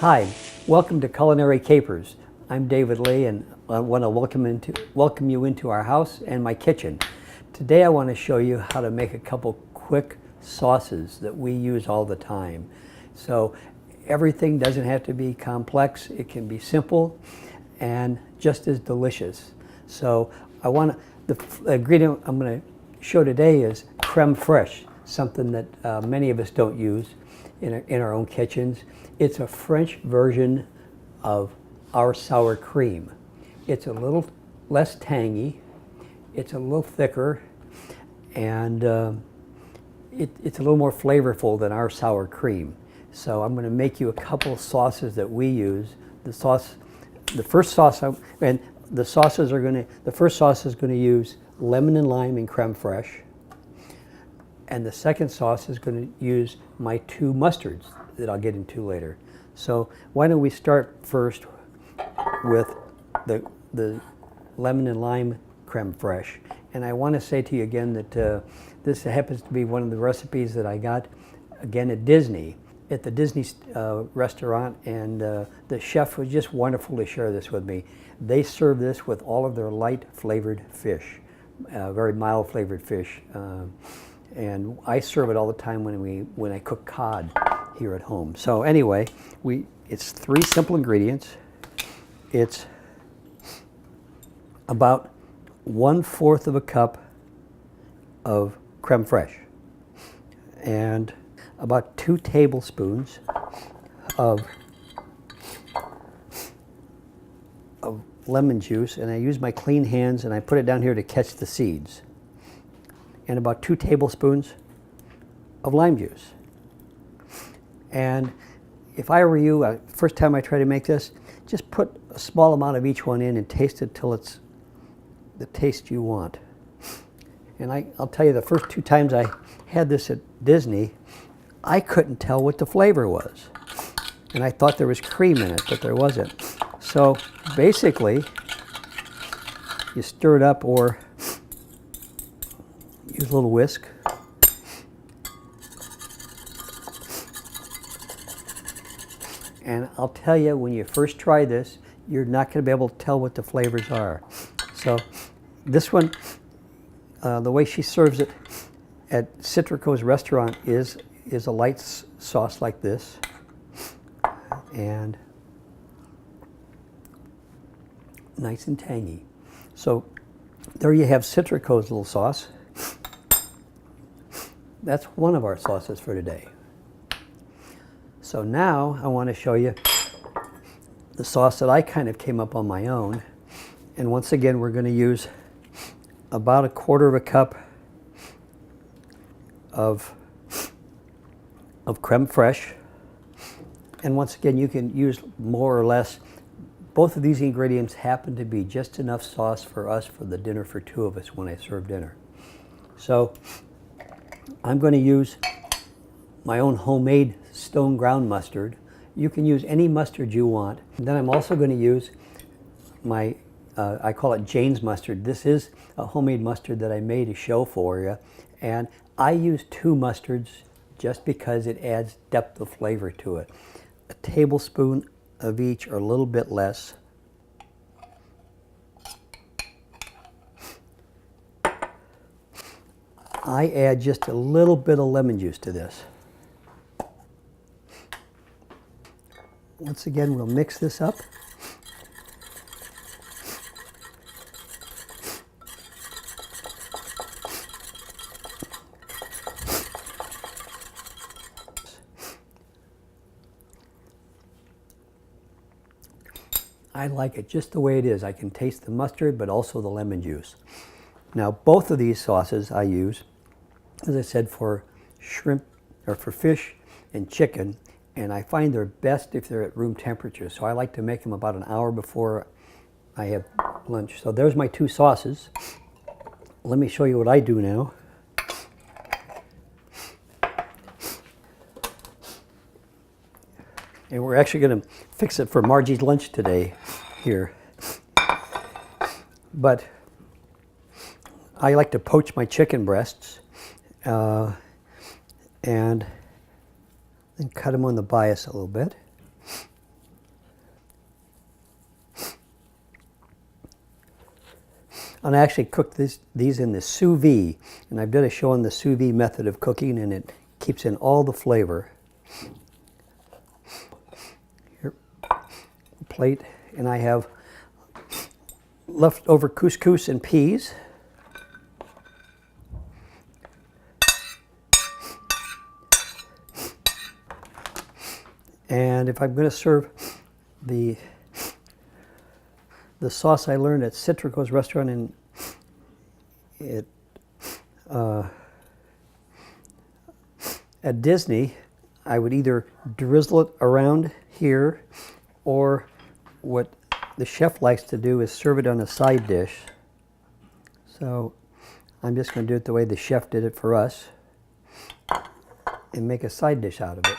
Hi, welcome to Culinary Capers. I'm David Lee and I want to welcome you into our house and my kitchen. Today I want to show you how to make a couple quick sauces that we use all the time. So everything doesn't have to be complex, it can be simple and just as delicious. So the ingredient I'm going to show today is creme fraiche, something that many of us don't use in our own kitchens. It's a French version of our sour cream. It's a little less tangy, it's a little thicker, and it's a little more flavorful than our sour cream. So I'm going to make you a couple of sauces that we use. The first sauce is going to use lemon and lime and creme fraiche. And the second sauce is going to use my two mustards that I'll get into later. So why don't we start first with the lemon and lime creme fraiche. And I want to say to you again that this happens to be one of the recipes that I got again at Disney, at the Disney restaurant, and the chef was just wonderful to share this with me. They serve this with all of their light flavored fish, very mild flavored fish. And I serve it all the time when I cook cod here at home. So anyway, it's three simple ingredients. It's about 1/4 of a cup of creme fraiche and about 2 tablespoons of lemon juice, and I use my clean hands and I put it down here to catch the seeds, and about 2 tablespoons of lime juice. And if I were you, first time I try to make this, just put a small amount of each one in and taste it till it's the taste you want. And I'll tell you, the first 2 times I had this at Disney, I couldn't tell what the flavor was. And I thought there was cream in it, but there wasn't. So basically, you stir it up or use a little whisk. And I'll tell you, when you first try this, you're not going to be able to tell what the flavors are. So this one, the way she serves it at Citrico's restaurant is a light sauce like this. And nice and tangy. So there you have Citrico's little sauce. That's one of our sauces for today. So now I want to show you the sauce that I kind of came up on my own. And once again, we're going to use about 1/4 of a cup of creme fraiche. And once again, you can use more or less. Both of these ingredients happen to be just enough sauce for us for the dinner for 2 of us when I serve dinner. So I'm going to use my own homemade stone ground mustard. You can use any mustard you want. And then I'm also going to use my, I call it Jane's mustard. This is a homemade mustard that I made to show for you. And I use 2 mustards just because it adds depth of flavor to it. A tablespoon of each or a little bit less. I add just a little bit of lemon juice to this. Once again, we'll mix this up. I like it just the way it is. I can taste the mustard, but also the lemon juice. Now, both of these sauces I use, as I said, for shrimp or for fish and chicken, and I find they're best if they're at room temperature. So I like to make them about an hour before I have lunch. So there's my 2 sauces. Let me show you what I do now. And we're actually going to fix it for Margie's lunch today here. But I like to poach my chicken breasts and then cut them on the bias a little bit. And I actually cook these in the sous vide, and I've done a show on the sous vide method of cooking, and it keeps in all the flavor. Here, plate, and I have leftover couscous and peas. And if I'm going to serve the sauce I learned at Citrico's restaurant at Disney, I would either drizzle it around here, or what the chef likes to do is serve it on a side dish. So I'm just going to do it the way the chef did it for us and make a side dish out of it.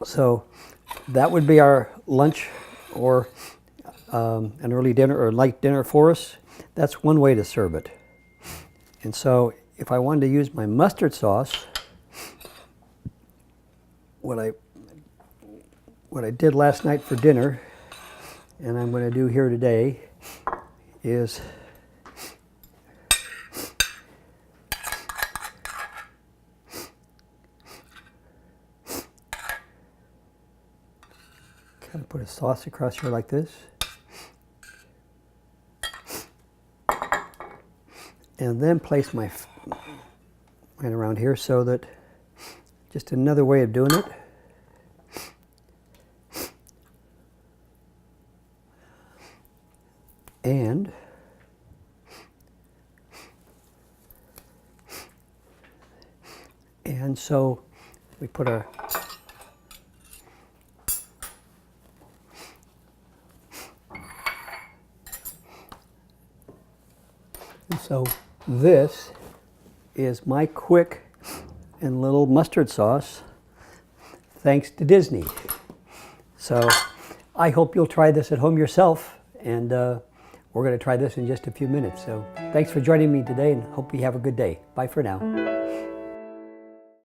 So that would be our lunch, or an early dinner or light dinner for us. That's one way to serve it. And so if I wanted to use my mustard sauce, what I did last night for dinner, and I'm going to do here today, is kind of put a sauce across here like this. And then place my right around here, so that just another way of doing it. And so we put our so this is my quick and little mustard sauce, thanks to Disney. So I hope you'll try this at home yourself, and we're going to try this in just a few minutes. So thanks for joining me today, and hope you have a good day. Bye for now.